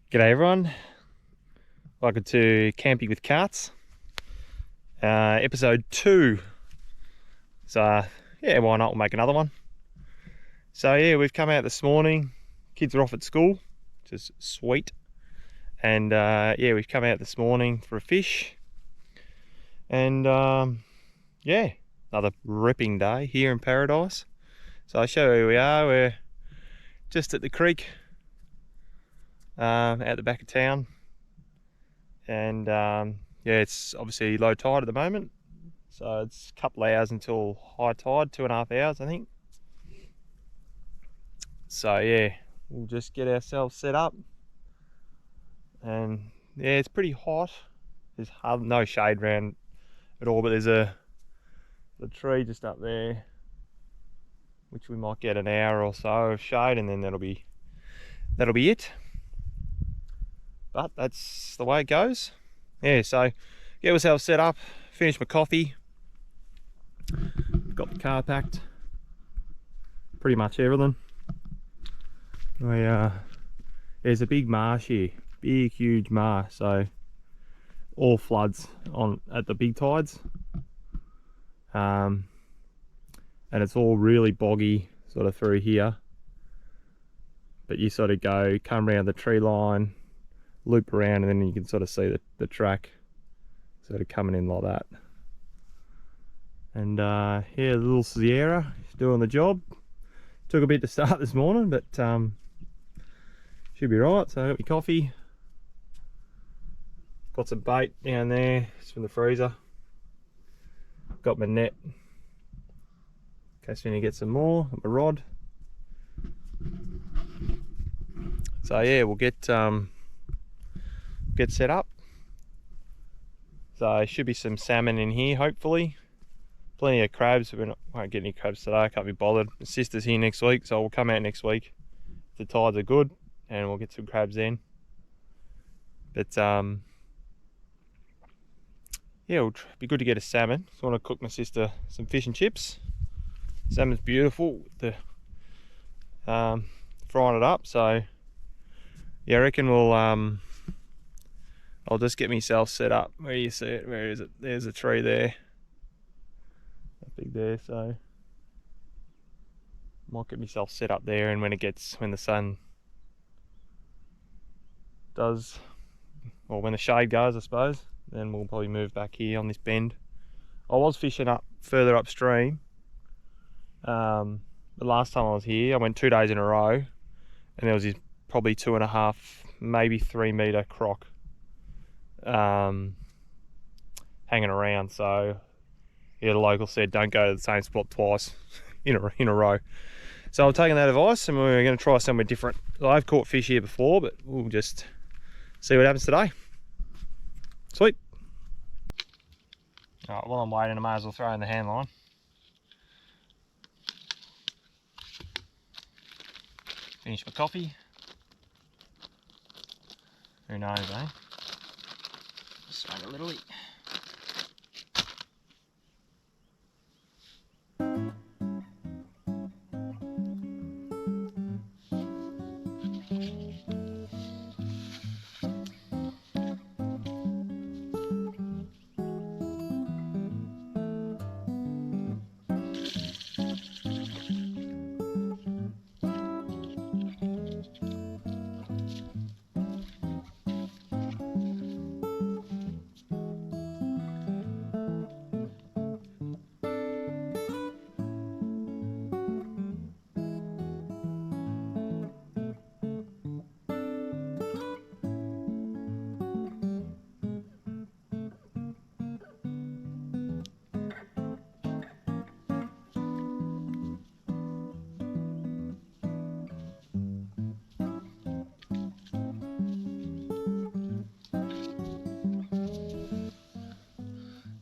G'day everyone, welcome to Camping with Carts, episode 2. So yeah, why not, we'll make another one. So yeah, we've come out this morning, kids are off at school, which is sweet. And yeah, we've come out this morning for a fish. And yeah, another ripping day here in Paradise. So I'll show you where we are. We're just at the creek, out the back of town. And yeah, it's obviously low tide at the moment, so it's a couple of hours until high tide, 2.5 hours I think. So yeah, we'll just get ourselves set up. And yeah, it's pretty hot. There's no shade around at all, but there's the tree just up there, which we might get an hour or so of shade, and then that'll be it. But that's the way it goes. Yeah, so get ourselves set up, finish my coffee, got the car packed, pretty much everything. There's a big marsh here, big huge marsh, so all floods at the big tides, and it's all really boggy sort of through here, but you sort of come around the tree line, loop around, and then you can sort of see the track sort of coming in like that. And yeah, the little Sierra is doing the job. Took a bit to start this morning, but should be right. So I got my coffee, got some bait down there, it's from the freezer, got my net in case we need to get some more, got my rod. So yeah, we'll get set up. So there should be some salmon in here, hopefully. Plenty of crabs. We won't get any crabs today, I can't be bothered. My sister's here next week, so we'll come out next week if the tides are good, and we'll get some crabs then. But yeah, it'll be good to get a salmon. So I want to cook my sister some fish and chips. Salmon's beautiful, the frying it up. So yeah, I reckon we'll I'll just get myself set up. Where do you see it? Where is it? There's a tree there. That big there, so might get myself set up there, and when the sun does, or when the shade goes, I suppose, then we'll probably move back here on this bend. I was fishing further upstream. The last time I was here, I went 2 days in a row, and there was this probably 2.5, maybe 3 meter croc hanging around. So yeah, the local said don't go to the same spot twice in a row. So I've taken that advice, and we're going to try somewhere different. I've caught fish here before, but we'll just see what happens today. Sweet. Alright, while I'm waiting, I may as well throw in the hand line. Finish my coffee. Who knows, eh? Just swing a little bit.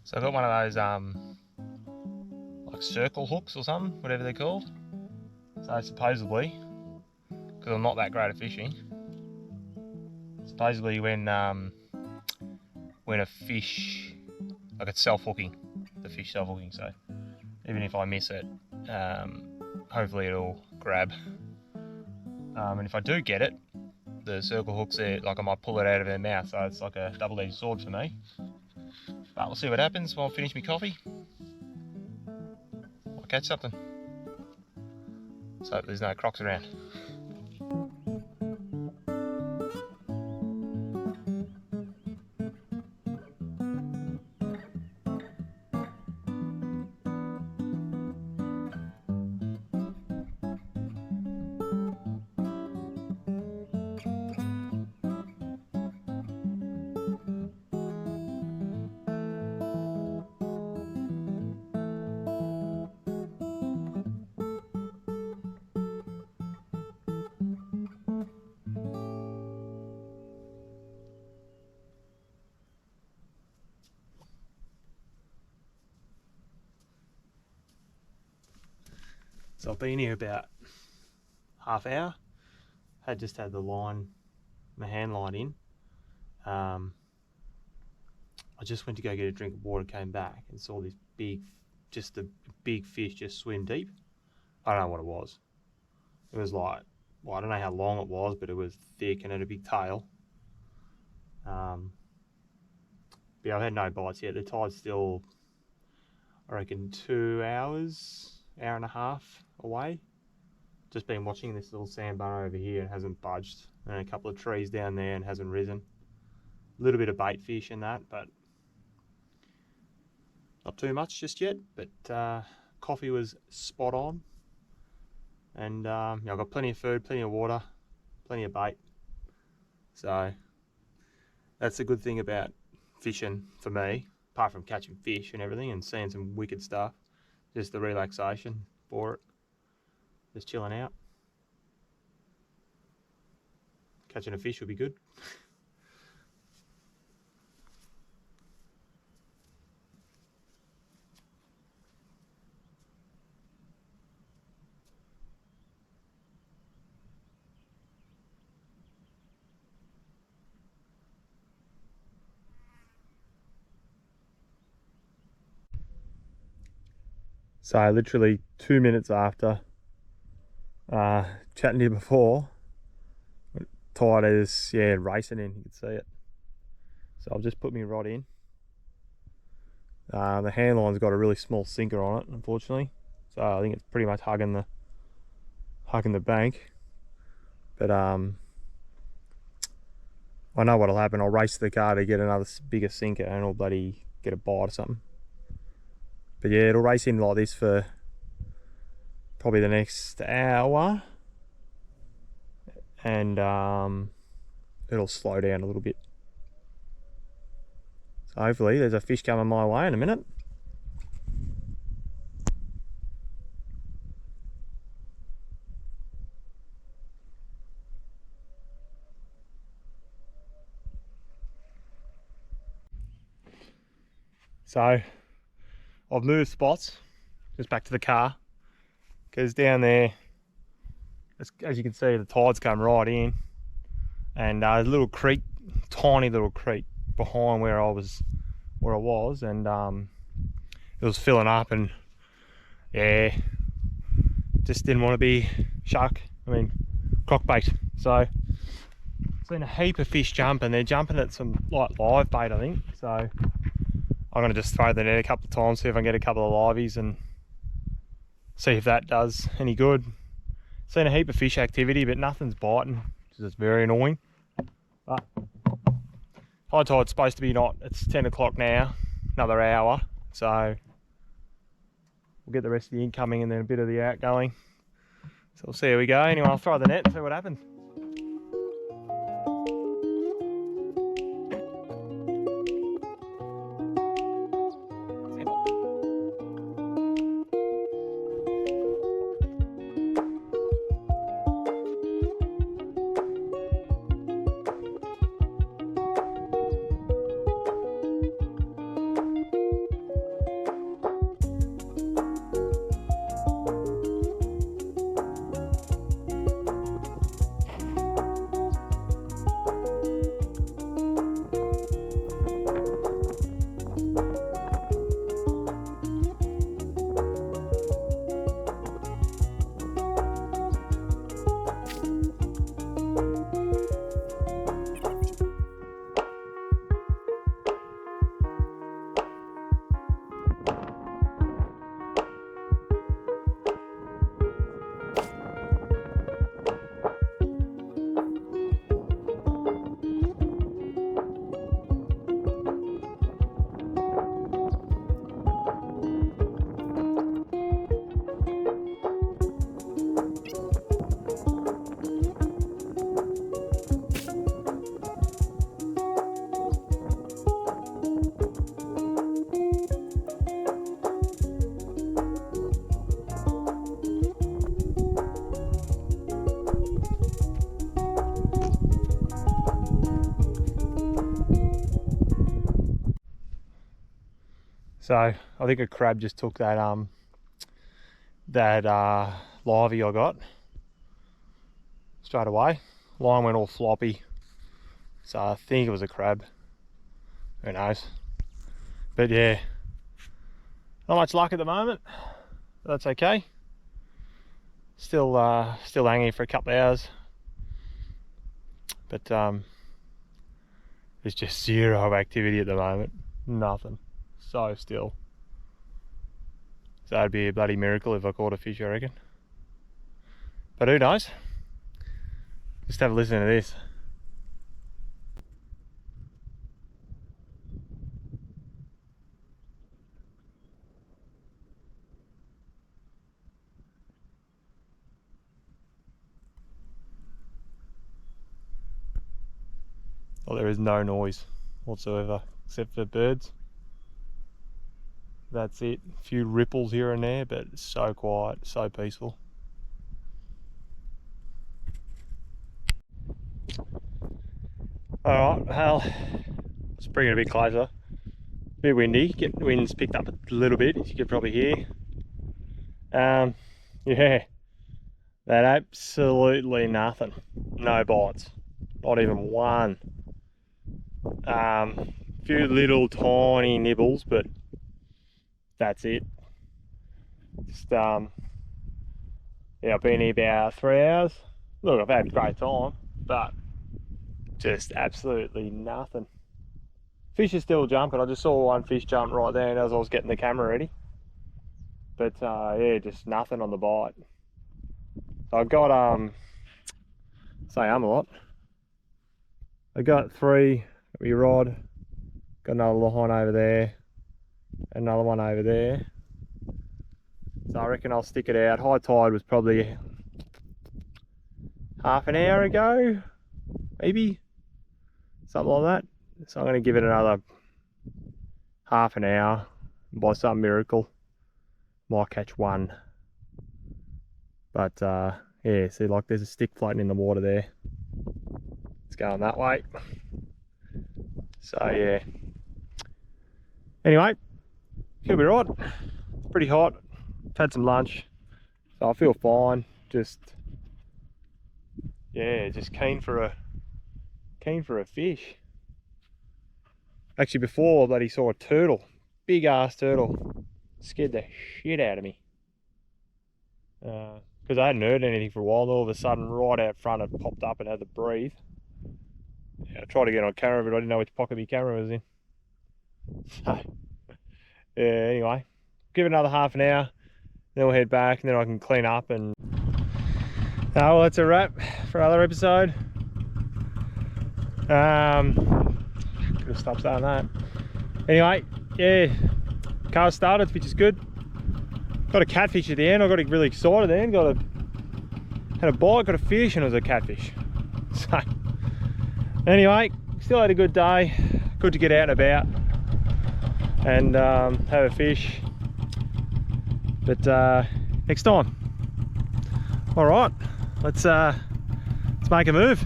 So I've got one of those like circle hooks or something, whatever they're called. So supposedly, because I'm not that great at fishing, supposedly when a fish, like it's self-hooking, the fish self-hooking, so even if I miss it, hopefully it'll grab. And if I do get it, got the circle hooks there, like I might pull it out of their mouth, so it's like a double-edged sword for me. But we'll see what happens while I finish my coffee. I'll catch something. So there's no crocs around. So I've been here about half hour. Had just had the line, my hand line in. I just went to go get a drink of water, came back and saw this big, just a big fish just swim deep. I don't know what it was. It was like, well, I don't know how long it was, but it was thick and had a big tail. But yeah, I've had no bites yet. The tide's still, I reckon, 2 hours, hour and a half away. Just been watching this little sandbar over here and hasn't budged, and a couple of trees down there and hasn't risen. A little bit of bait fish in that, but not too much just yet. But coffee was spot on, and yeah, I've got plenty of food, plenty of water, plenty of bait. So that's the good thing about fishing for me, apart from catching fish and everything and seeing some wicked stuff. Just the relaxation for it. Just chilling out. Catching a fish would be good. So literally 2 minutes after chatting to you before, tide is racing in, you can see it. So I've just put my rod in. The hand line's got a really small sinker on it, unfortunately. So I think it's pretty much hugging the bank. But I know what'll happen. I'll race to the car to get another bigger sinker and I'll bloody get a bite or something. But yeah, it'll race in like this for probably the next hour, and it'll slow down a little bit. So hopefully there's a fish coming my way in a minute. So I've moved spots, just back to the car, because down there, as you can see, the tide's come right in, and there's a little creek, tiny little creek behind where I was, and it was filling up, and yeah, just didn't want to be croc bait. So seen a heap of fish jumping. They're jumping at some like live bait, I think. So I'm gonna just throw the net a couple of times, see if I can get a couple of liveys and see if that does any good. Seen a heap of fish activity, but nothing's biting, which is very annoying. But high tide's supposed to be it's 10 o'clock now, another hour. So we'll get the rest of the incoming and then a bit of the outgoing. So we'll see how we go. Anyway, I'll throw the net and see what happens. So I think a crab just took that livey I got straight away. Line went all floppy, so I think it was a crab. Who knows? But yeah, not much luck at the moment. But that's okay. Still hanging for a couple of hours. But there's just zero activity at the moment. Nothing. So still. So that'd be a bloody miracle if I caught a fish, I reckon. But who knows? Just have a listen to this. Well, there is no noise whatsoever except for birds. That's it. A few ripples here and there, but it's so quiet, so peaceful. Alright, well, let's bring it a bit closer. A bit windy, the wind's picked up a little bit, as you can probably hear. Yeah, that absolutely nothing. No bites, not even one. Few little tiny nibbles, but that's it. Just yeah, I've been here about 3 hours. Look, I've had a great time, but just absolutely nothing. Fish is still jumping. I just saw one fish jump right there as I was getting the camera ready. But yeah, just nothing on the bite. So I've got say a lot. I got 3 at my rod. Got another line over there. Another one over there. So I reckon I'll stick it out. High tide was probably half an hour ago, maybe something like that. So I'm going to give it another half an hour. By some miracle, might catch one. But yeah, see, like there's a stick floating in the water there. It's going that way. So yeah. Anyway, he'll be right. It's pretty hot. I've had some lunch, so I feel fine. Just yeah, just keen for a fish. Actually, before that, he saw a turtle, big ass turtle, scared the shit out of me. Because I hadn't heard anything for a while. All of a sudden, right out front, it popped up and had to breathe. Yeah, I tried to get on camera, but I didn't know which pocket my camera was in. So yeah, anyway, give it another half an hour, then we'll head back, and then I can clean up and. Well, that's a wrap for another episode. Could stop saying that. Anyway, yeah, car started, which is good. Got a catfish at the end. I got really excited then. Had a bite, got a fish, and it was a catfish. So anyway, still had a good day. Good to get out and about and have a fish. But next time. All right, let's make a move.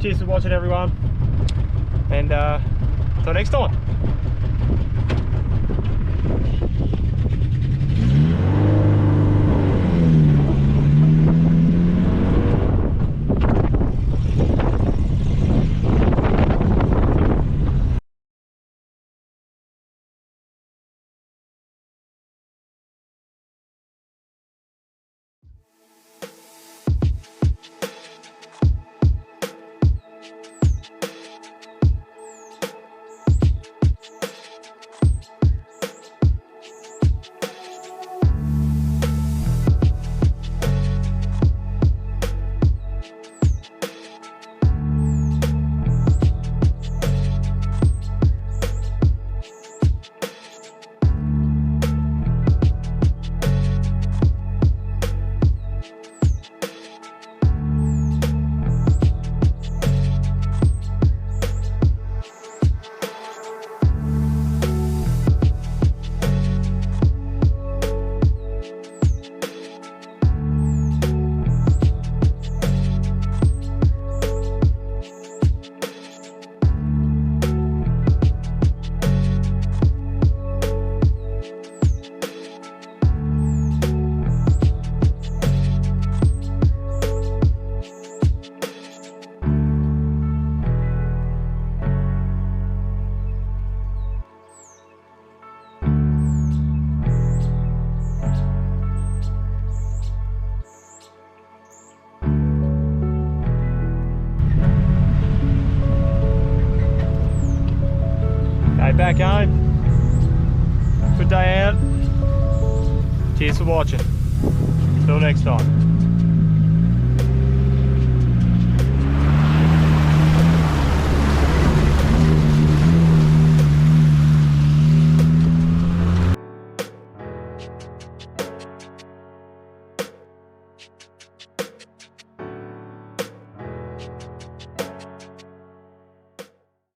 Cheers for watching, everyone, and until next time. back home. Good day out. Cheers for watching. Till next time.